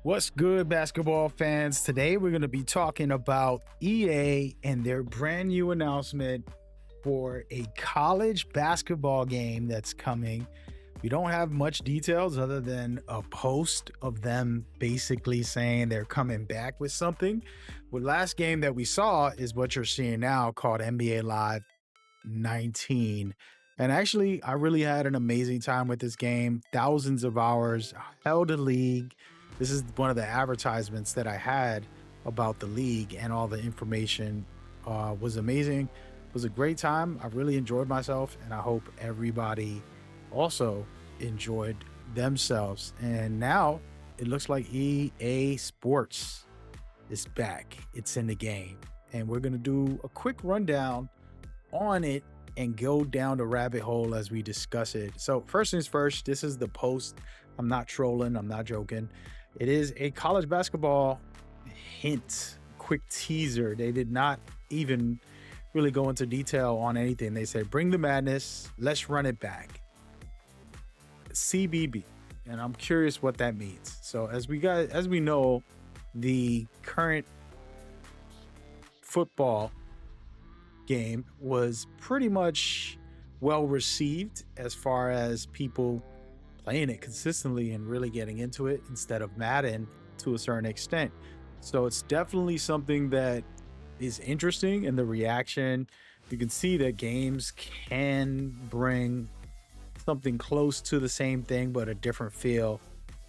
What's good, basketball fans? Today we're going to be talking about EA and their brand new announcement for a college basketball game that's coming. We don't have much details other than a post of them basically saying they're coming back with something. The last game that we saw is what you're seeing now, called NBA Live 19. And actually, I really had an amazing time with this game. Thousands of hours, held a league. This is one of the advertisements that I had about the league, and all the information was amazing. It was a great time. I really enjoyed myself, and I hope everybody also enjoyed themselves. And now it looks like EA Sports is back. It's in the game, and we're going to do a quick rundown on it and go down the rabbit hole as we discuss it. So first things first, this is the post. I'm not trolling, I'm not joking. It is a college basketball hint, quick teaser. They did not even really go into detail on anything. They said, bring the madness, let's run it back. CBB. And I'm curious what that means. So as we know, the current football game was pretty much well received as far as people playing it consistently and really getting into it instead of Madden to a certain extent. So it's definitely something that is interesting, and the reaction, you can see that games can bring something close to the same thing but a different feel.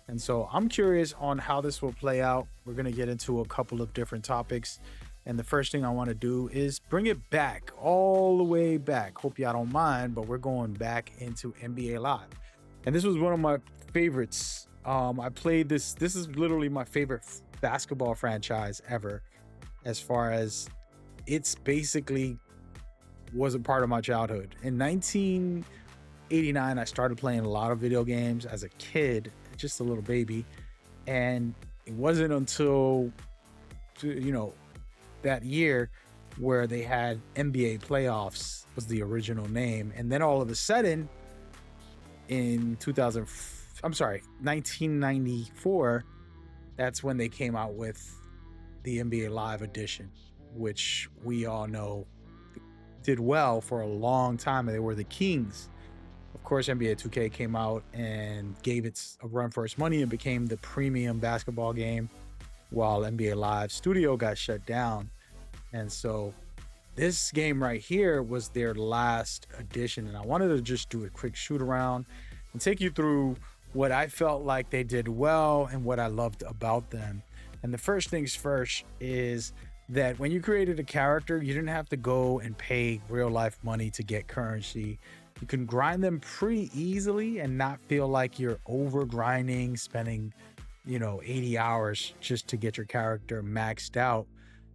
And so I'm curious on how this will play out. We're going to get into a couple of different topics. And the first thing I want to do is bring it back, all the way back. Hope y'all don't mind, but we're going back into NBA Live. And this was one of my favorites. I played this. This is literally my favorite basketball franchise ever, as far as it's basically was a part of my childhood. In 1989, I started playing a lot of video games as a kid, just a little baby. And it wasn't until, that year where they had NBA playoffs was the original name. And then all of a sudden in 1994, that's when they came out with the NBA Live edition, which we all know did well for a long time. They were the kings. Of course, NBA 2K came out and gave it a run for its money and became the premium basketball game, while NBA Live Studio got shut down. And so this game right here was their last edition. And I wanted to just do a quick shoot around and take you through what I felt like they did well and what I loved about them. And the first things first is that when you created a character, you didn't have to go and pay real life money to get currency. You can grind them pretty easily and not feel like you're over grinding, spending 80 hours just to get your character maxed out.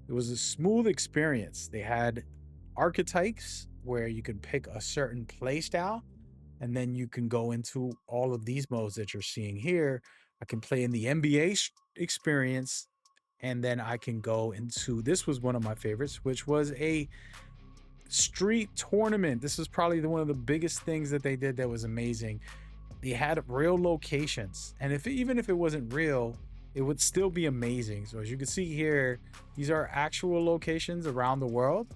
It was a smooth experience. They had archetypes where you could pick a certain play style, and then you can go into all of these modes that you're seeing here. I can play in the NBA experience, and then I can go into, this was one of my favorites, which was a street tournament. This is probably one of the biggest things that they did that was amazing. They had real locations, and even if it wasn't real, it would still be amazing. So as you can see here, these are actual locations around the world,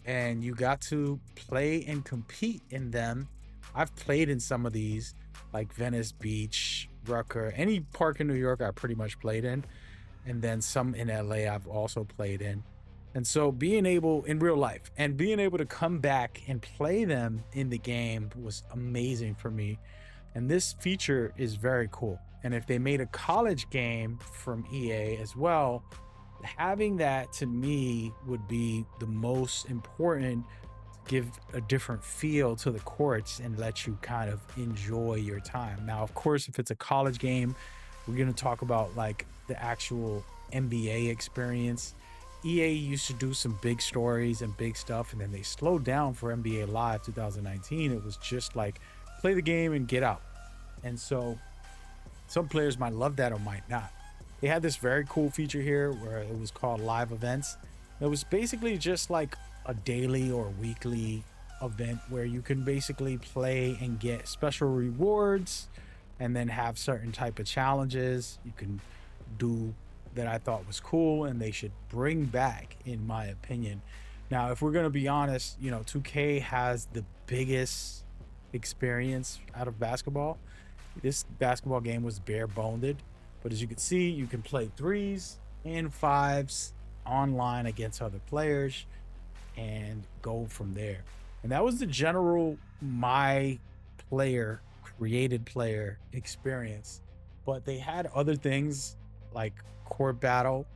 and you got to play and compete in them. I've played in some of these, like Venice Beach, Rucker, any park in New York I pretty much played in, and then some in LA I've also played in. And so being able in real life and being able to come back and play them in the game was amazing for me. And this feature is very cool. And if they made a college game from EA as well, having that to me would be the most important, give a different feel to the courts and let you kind of enjoy your time. Now, of course, if it's a college game, we're going to talk about like the actual NBA experience. EA used to do some big stories and big stuff, and then they slowed down for NBA Live 2019. It was just like play the game and get out. And so some players might love that or might not. They had this very cool feature here where it was called live events. It was basically just like a daily or weekly event where you can basically play and get special rewards and then have certain type of challenges. You can do that I thought was cool and they should bring back, in my opinion. Now, if we're going to be honest, 2K has the biggest experience out of basketball. This basketball game was bare boned, but as you can see, you can play threes and fives online against other players and go from there. And that was the general MyPlayer created player experience. But they had other things like court battle.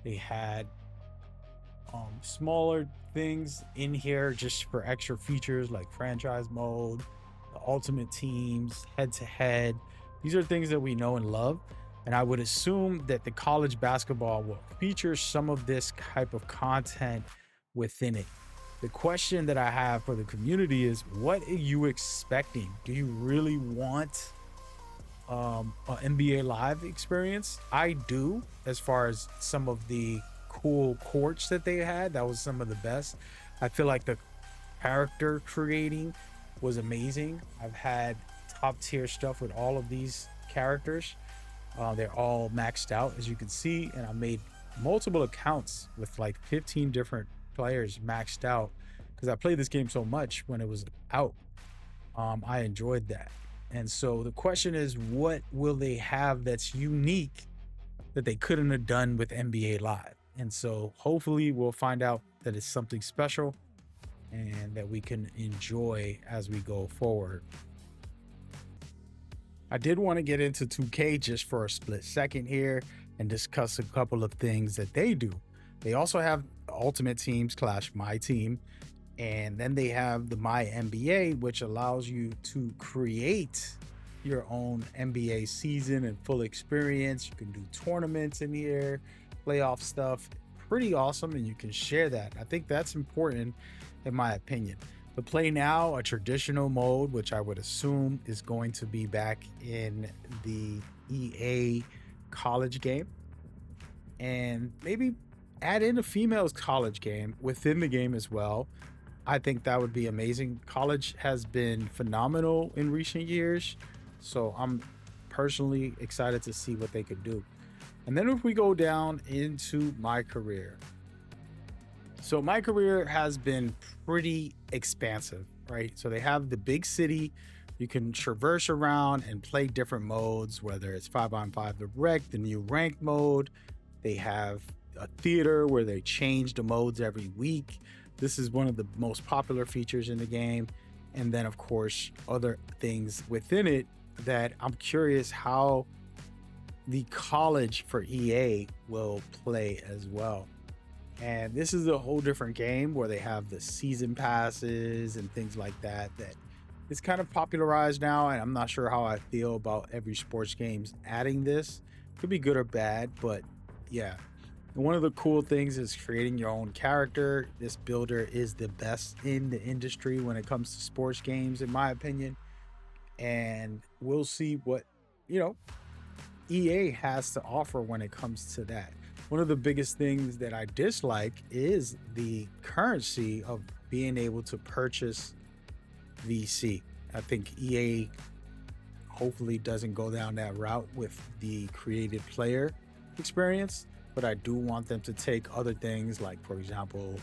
They had smaller things in here just for extra features like franchise mode, the ultimate teams, head to head. These are things that we know and love. And I would assume that the college basketball will feature some of this type of content within it. The question that I have for the community is, what are you expecting? Do you really want an NBA Live experience? I do, as far as some of the cool courts that they had. That was some of the best. I feel like the character creating was amazing. I've had top tier stuff with all of these characters. They're all maxed out, as you can see, and I made multiple accounts with like 15 different players maxed out because I played this game so much when it was out. I enjoyed that. And so the question is, what will they have that's unique that they couldn't have done with NBA Live? And so hopefully we'll find out that it's something special and that we can enjoy as we go forward. I did want to get into 2K just for a split second here and discuss a couple of things that they do. They also have Ultimate Teams / My Team, and then they have the MyNBA, which allows you to create your own NBA season and full experience. You can do tournaments in here, playoff stuff. Pretty awesome, and you can share that. I think that's important in my opinion. The Play Now, a traditional mode, which I would assume is going to be back in the EA college game, and maybe add in a females college game within the game as well. I think that would be amazing. College has been phenomenal in recent years, so I'm personally excited to see what they could do. And then if we go down into my career. So my career has been pretty expansive, right? So they have the big city. You can traverse around and play different modes, whether it's 5-on-5 the rec, the new rank mode. They have a theater where they change the modes every week. This is one of the most popular features in the game. And then of course, other things within it that I'm curious how the college for EA will play as well. And this is a whole different game where they have the season passes and things like that it's kind of popularized now, and I'm not sure how I feel about every sports games adding this. Could be good or bad, but yeah. And one of the cool things is creating your own character. This builder is the best in the industry when it comes to sports games, in my opinion. And we'll see what, EA has to offer when it comes to that. One of the biggest things that I dislike is the currency of being able to purchase VC. I think EA hopefully doesn't go down that route with the created player experience, but I do want them to take other things like, for example,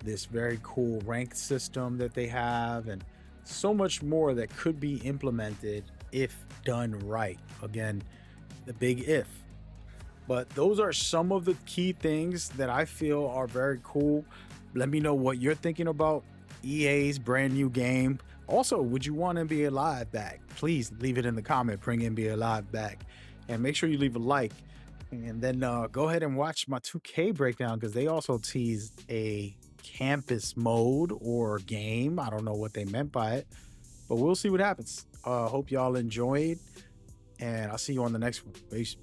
this very cool ranked system that they have, and so much more that could be implemented if done right. Again, the big if. But those are some of the key things that I feel are very cool. Let me know what you're thinking about EA's brand new game. Also, would you want NBA Live back? Please leave it in the comment. Bring NBA Live back. And make sure you leave a like. And then go ahead and watch my 2K breakdown, because they also teased a campus mode or game. I don't know what they meant by it, but we'll see what happens. Hope y'all enjoyed, and I'll see you on the next one. Peace.